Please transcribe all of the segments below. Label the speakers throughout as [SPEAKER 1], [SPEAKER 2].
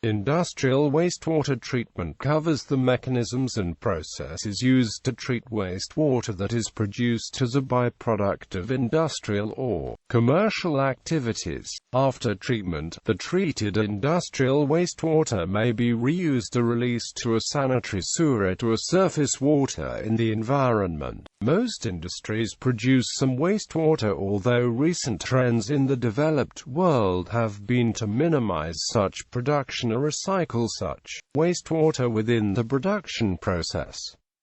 [SPEAKER 1] Industrial wastewater treatment covers the mechanisms and processes used to treat wastewater that is produced as a byproduct of industrial or commercial activities. After treatment, the treated industrial wastewater may be reused or released to a sanitary sewer to a surface water in the environment. Most industries produce some wastewater, although recent trends in the developed world have been to minimize such production or recycle such wastewater within the production process.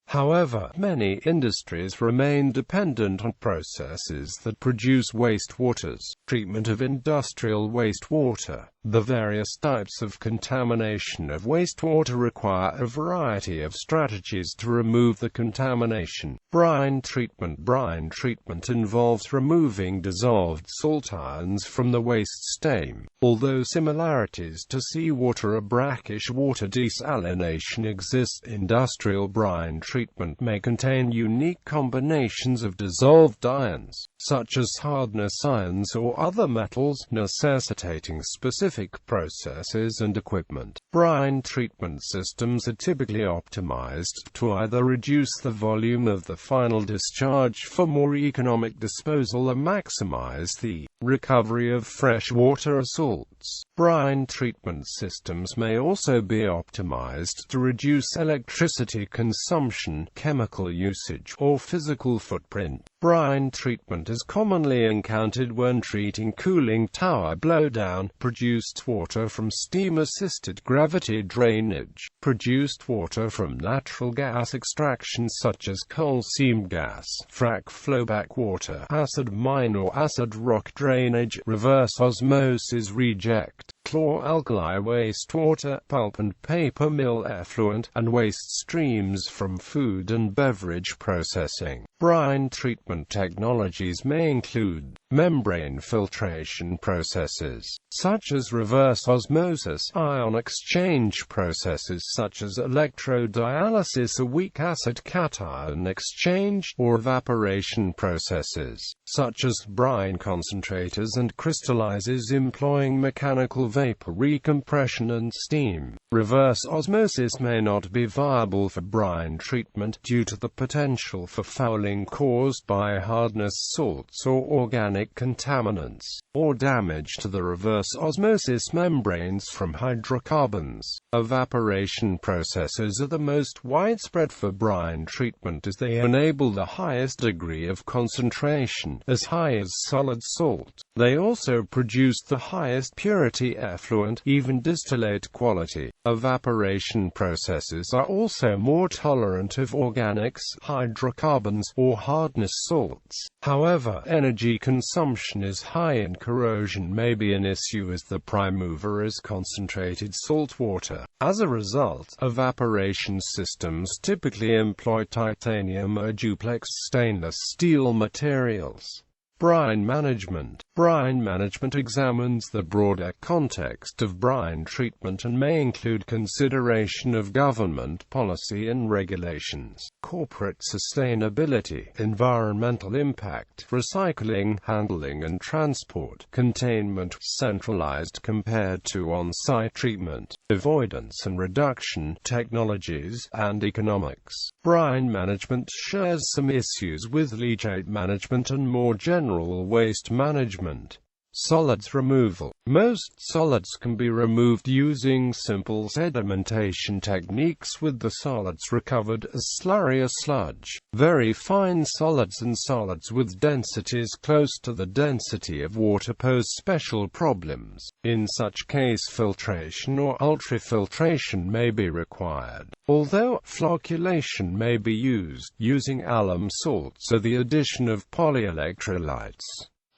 [SPEAKER 1] However, many industries remain dependent on processes that produce wastewaters. Treatment of industrial wastewater. The various types of contamination of wastewater require a variety of strategies to remove the contamination. Brine treatment. Brine treatment involves removing dissolved salt ions from the waste stream. Although similarities to seawater or brackish water desalination exist, industrial brine treatment may contain unique combinations of dissolved ions, such as hardness ions or other metals, necessitating specific processes and equipment. Brine treatment systems are typically optimized to either reduce the volume of the final discharge for more economic disposal or maximize the recovery of fresh water or salts. Brine treatment systems may also be optimized to reduce electricity consumption, chemical usage, or physical footprint. Brine treatment is commonly encountered when treating cooling tower blowdown, produced water from steam-assisted gravity drainage, produced water from natural gas extraction such as coal seam gas, frac flowback water, acid mine or acid rock drainage, reverse osmosis reject, chlor-alkali wastewater, pulp and paper mill effluent, and waste streams from food and beverage processing. Brine treatment technologies may include membrane filtration processes, such as reverse osmosis, ion exchange processes such as electrodialysis or weak acid cation exchange, or evaporation processes, such as brine concentrators and crystallizers employing mechanical vapor recompression and steam. Reverse osmosis may not be viable for brine treatment due to the potential for fouling caused by hardness salts or organic contaminants, or damage to the reverse osmosis membranes from hydrocarbons. Evaporation processes are the most widespread for brine treatment as they enable the highest degree of concentration, as high as solid salt. They also produce the highest purity effluent, even distillate quality. Evaporation processes are also more tolerant of organics, hydrocarbons, or hardness salts. However, energy consumption is high and corrosion may be an issue as the prime mover is concentrated salt water. As a result, evaporation systems typically employ titanium or duplex stainless steel materials. Brine management. Brine management examines the broader context of brine treatment and may include consideration of government policy and regulations, corporate sustainability, environmental impact, recycling, handling and transport, containment, centralized compared to on-site treatment, avoidance and reduction, technologies, and economics. Brine management shares some issues with leachate management and more general waste management. Solids removal. Most solids can be removed using simple sedimentation techniques with the solids recovered as slurry or sludge. Very fine solids and solids with densities close to the density of water pose special problems. In such case filtration or ultrafiltration may be required. Although flocculation may be used, using alum salts or the addition of polyelectrolytes.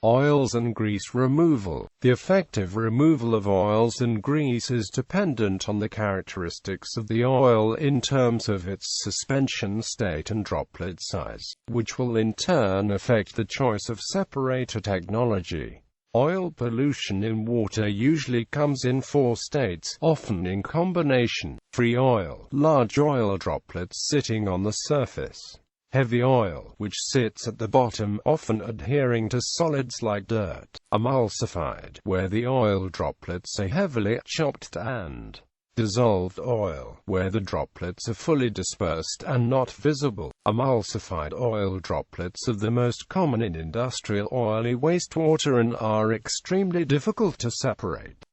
[SPEAKER 1] Oils and grease removal. The effective removal of oils and grease is dependent on the characteristics of the oil in terms of its suspension state and droplet size, which will in turn affect the choice of separator technology. Oil pollution in water usually comes in 4 states, often in combination: free oil, large oil droplets sitting on the surface, heavy oil, which sits at the bottom, often adhering to solids like dirt, emulsified, where the oil droplets are heavily chopped, and Dissolved oil, where the droplets are fully dispersed and not visible. Emulsified oil droplets are the most common in industrial oily wastewater and are extremely difficult to separate.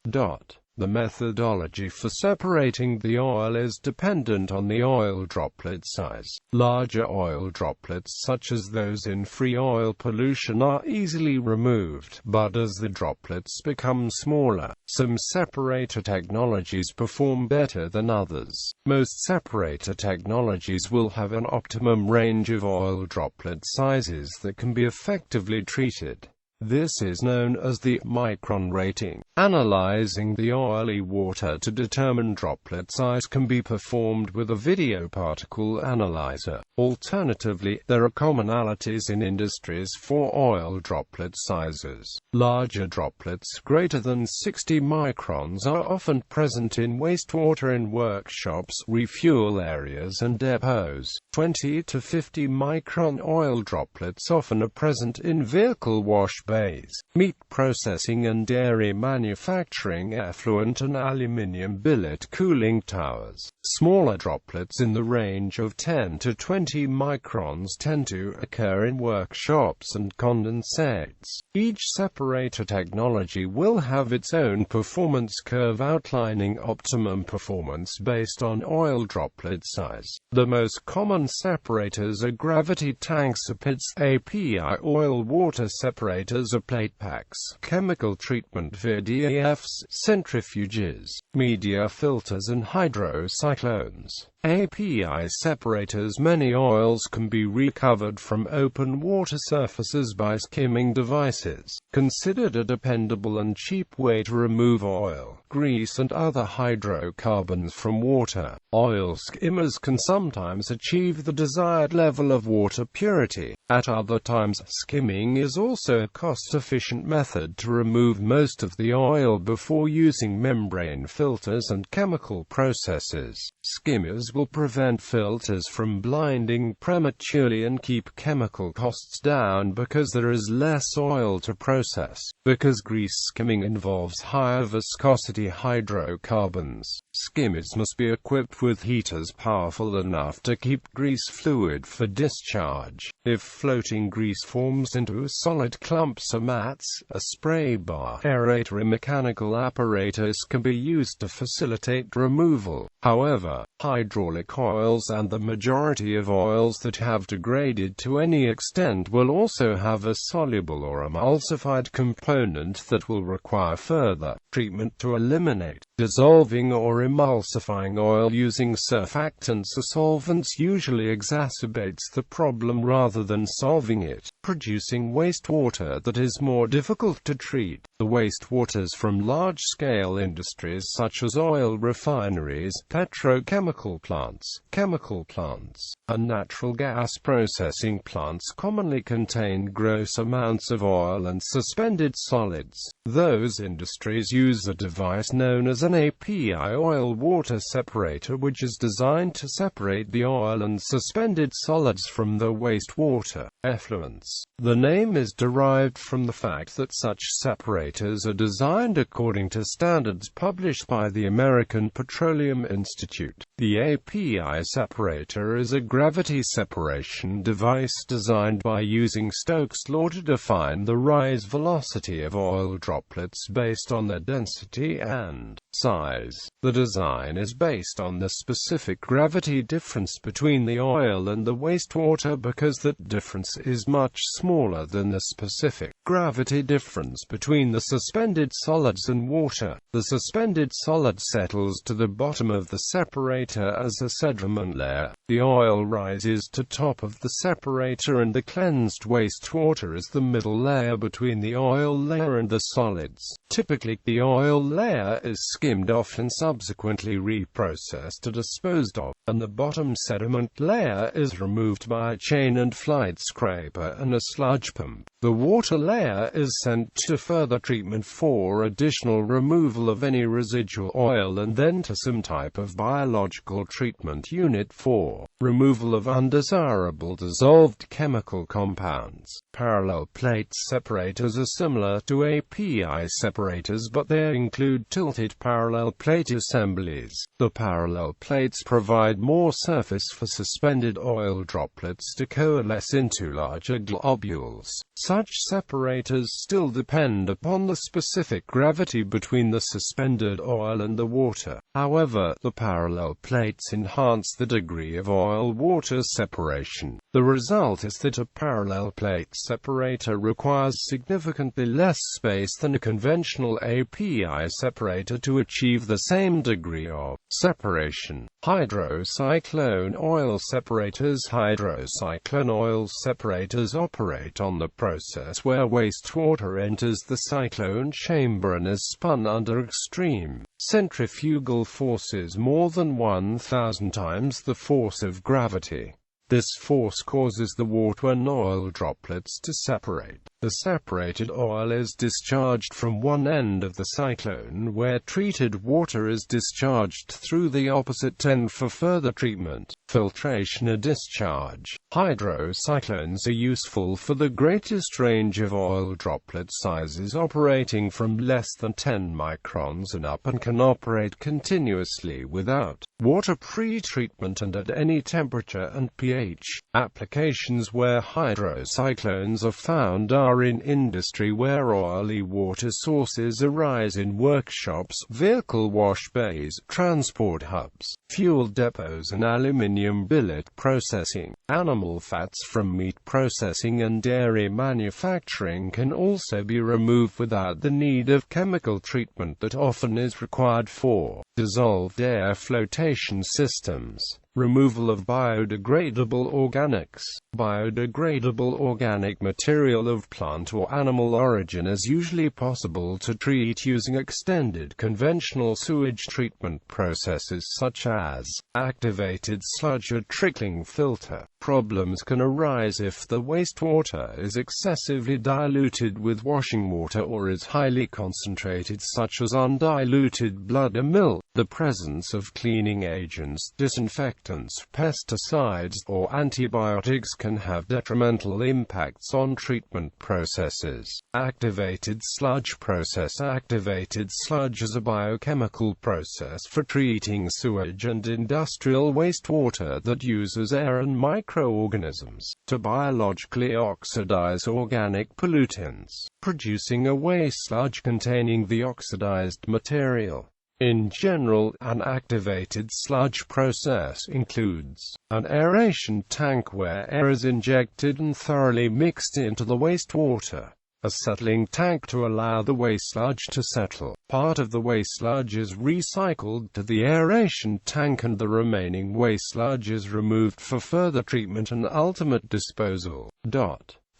[SPEAKER 1] The methodology for separating the oil is dependent on the oil droplet size. Larger oil droplets, such as those in free oil pollution, are easily removed, but as the droplets become smaller, some separator technologies perform better than others. Most separator technologies will have an optimum range of oil droplet sizes that can be effectively treated. This is known as the micron rating. Analyzing the oily water to determine droplet size can be performed with a video particle analyzer. Alternatively, there are commonalities in industries for oil droplet sizes. Larger droplets greater than 60 microns are often present in wastewater in workshops, refuel areas and depots. 20 to 50 micron oil droplets often are present in vehicle wash bays, meat processing and dairy manufacturing effluent and aluminium billet cooling towers. Smaller droplets in the range of 10 to 20 microns tend to occur in workshops and condensates. Each separator technology will have its own performance curve outlining optimum performance based on oil droplet size. The most common separators are gravity tanks, pits, API oil water separators or plate packs, chemical treatment VDFs, centrifuges, media filters and hydrocyclones. API separators. Many oils can be recovered from open water surfaces by skimming devices, considered a dependable and cheap way to remove oil, grease and other hydrocarbons from water. Oil skimmers can sometimes achieve the desired level of water purity. At other times, skimming is also a cost-efficient method to remove most of the oil before using membrane filters and chemical processes. Skimmers will prevent filters from blinding prematurely and keep chemical costs down because there is less oil to process. Because grease skimming involves higher viscosity hydrocarbons, skimmers must be equipped with heaters powerful enough to keep grease fluid for discharge. If floating grease forms into solid clumps or mats, a spray bar, aerator, or mechanical apparatus can be used to facilitate removal. However, hydraulic oils and the majority of oils that have degraded to any extent will also have a soluble or emulsified component that will require further treatment to eliminate. Dissolving or emulsifying oil using surfactants or solvents usually exacerbates the problem rather than solving it, producing wastewater that is more difficult to treat. The wastewaters from large-scale industries such as oil refineries, petrochemical plants, chemical plants, and natural gas processing plants commonly contain gross amounts of oil and suspended solids. Those industries use a device known as an API oil-water separator, which is designed to separate the oil and suspended solids from the wastewater effluents. The name is derived from the fact that such separators are designed according to standards published by the American Petroleum Institute. The API separator is a gravity separation device designed by using Stokes' law to define the rise velocity of oil droplets based on their density and size. The design is based on the specific gravity difference between the oil and the wastewater because that difference is much smaller than the specific gravity difference between the suspended solids and water. The suspended solid settles to the bottom of the separator as a sediment layer. The oil rises to top of the separator and the cleansed wastewater is the middle layer between the oil layer and the solids. Typically, the oil layer is skimmed off and subsequently reprocessed or disposed of, and the bottom sediment layer is removed by a chain and flight screen. scraper and a sludge pump. The water layer is sent to further treatment for additional removal of any residual oil and then to some type of biological treatment unit for removal of undesirable dissolved chemical compounds. Parallel plate separators are similar to API separators, but they include tilted parallel plate assemblies. The parallel plates provide more surface for suspended oil droplets to coalesce into larger globules. Such separators still depend upon the specific gravity between the suspended oil and the water. However, the parallel plates enhance the degree of oil-water separation. The result is that a parallel plate separator requires significantly less space than a conventional API separator to achieve the same degree of separation. Hydrocyclone oil separators. Hydrocyclone oil separators operate on the process where wastewater enters the cyclone chamber and is spun under extreme centrifugal forces more than 1,000 times the force of gravity. This force causes the water and oil droplets to separate. The separated oil is discharged from one end of the cyclone, where treated water is discharged through the opposite end for further treatment, filtration and discharge. Hydrocyclones are useful for the greatest range of oil droplet sizes, operating from less than 10 microns and up, and can operate continuously without water pre-treatment and at any temperature and pH. Applications where hydrocyclones are found are in industry, where oily water sources arise in workshops, vehicle wash bays, transport hubs, fuel depots and aluminium billet processing. Animal fats from meat processing and dairy manufacturing can also be removed without the need of chemical treatment that often is required for dissolved air flotation systems. Removal of biodegradable organics. Biodegradable organic material of plant or animal origin is usually possible to treat using extended conventional sewage treatment processes such as activated sludge or trickling filter. Problems can arise if the wastewater is excessively diluted with washing water or is highly concentrated, such as undiluted blood or milk. The presence of cleaning agents, disinfectants, pesticides, or antibiotics can have detrimental impacts on treatment processes. Activated sludge process. Activated sludge is a biochemical process for treating sewage and industrial wastewater that uses air and microorganisms to biologically oxidize organic pollutants, producing a waste sludge containing the oxidized material. In general, an activated sludge process includes an aeration tank where air is injected and thoroughly mixed into the wastewater, a settling tank to allow the waste sludge to settle. Part of the waste sludge is recycled to the aeration tank and the remaining waste sludge is removed for further treatment and ultimate disposal.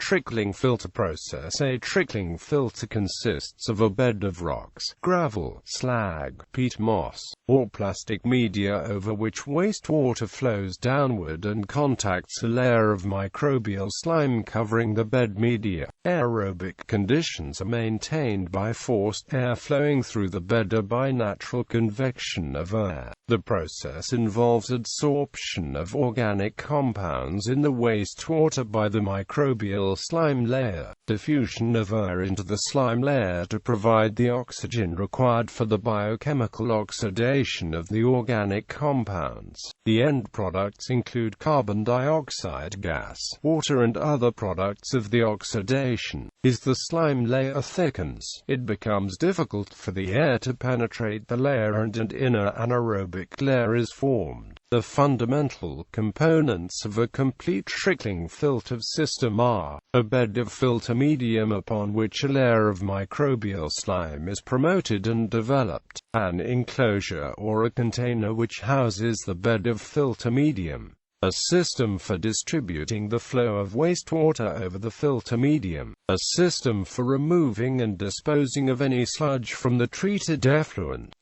[SPEAKER 1] Trickling filter process. A trickling filter consists of a bed of rocks, gravel, slag, peat moss, or plastic media over which wastewater flows downward and contacts a layer of microbial slime covering the bed media. Aerobic conditions are maintained by forced air flowing through the bed or by natural convection of air. The process involves adsorption of organic compounds in the wastewater by the microbial slime layer, diffusion of air into the slime layer to provide the oxygen required for the biochemical oxidation of the organic compounds. The end products include carbon dioxide gas, water and other products of the oxidation. As the slime layer thickens, it becomes difficult for the air to penetrate the layer and an inner anaerobic layer is formed. The fundamental components of a complete trickling filter system are a bed of filter medium upon which a layer of microbial slime is promoted and developed, an enclosure or a container which houses the bed of filter medium, a system for distributing the flow of wastewater over the filter medium, a system for removing and disposing of any sludge from the treated effluent.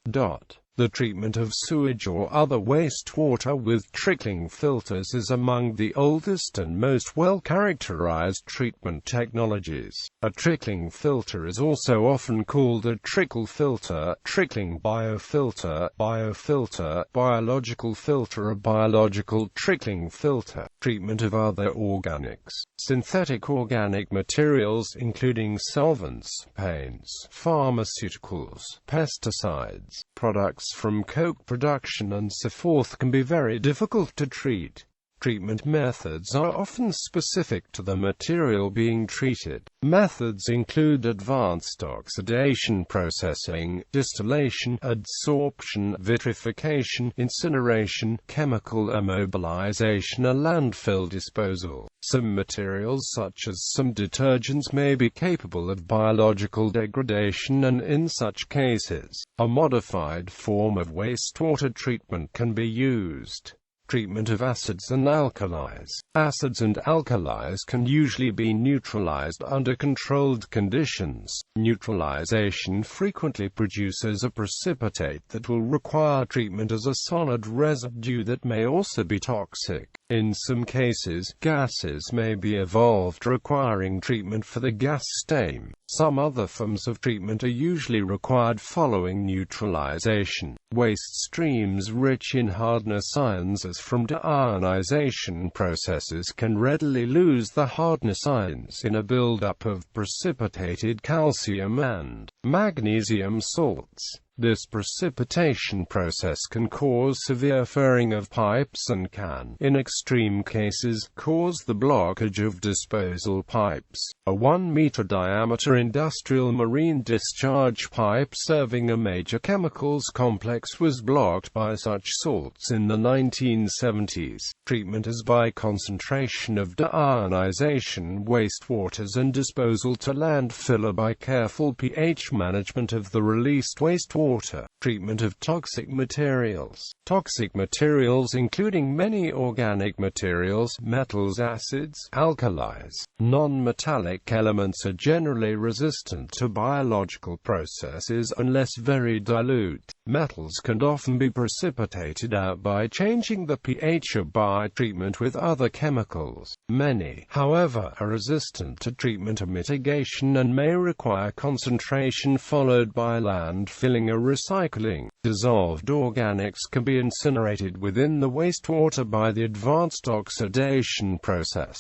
[SPEAKER 1] The treatment of sewage or other wastewater with trickling filters is among the oldest and most well-characterized treatment technologies. A trickling filter is also often called a trickle filter, trickling biofilter, biological filter, a biological trickling filter. Treatment of other organics. Synthetic organic materials including solvents, paints, pharmaceuticals, pesticides, products from coke production and so forth can be very difficult to treat. Treatment methods are often specific to the material being treated. Methods include advanced oxidation processing, distillation, adsorption, vitrification, incineration, chemical immobilization, and landfill disposal. Some materials such as some detergents may be capable of biological degradation, and in such cases, a modified form of wastewater treatment can be used. Treatment of acids and alkalis. Acids and alkalis can usually be neutralized under controlled conditions. Neutralization frequently produces a precipitate that will require treatment as a solid residue that may also be toxic. In some cases, gases may be evolved requiring treatment for the gas stain. Some other forms of treatment are usually required following neutralization. Waste streams rich in hardness ions as from deionization processes can readily lose the hardness ions in a buildup of precipitated calcium and magnesium salts. This precipitation process can cause severe furring of pipes and can, in extreme cases, cause the blockage of disposal pipes. A 1-meter diameter industrial marine discharge pipe serving a major chemicals complex was blocked by such salts in the 1970s. Treatment is by concentration of deionization wastewaters and disposal to landfill or by careful pH management of the released wastewater. Treatment of toxic materials. Toxic materials including many organic materials, metals, acids, alkalis, non-metallic elements are generally resistant to biological processes unless very dilute. Metals can often be precipitated out by changing the pH or by treatment with other chemicals. Many, however, are resistant to treatment or mitigation and may require concentration followed by landfilling or recycling. Dissolved organics can be incinerated within the wastewater by the advanced oxidation process.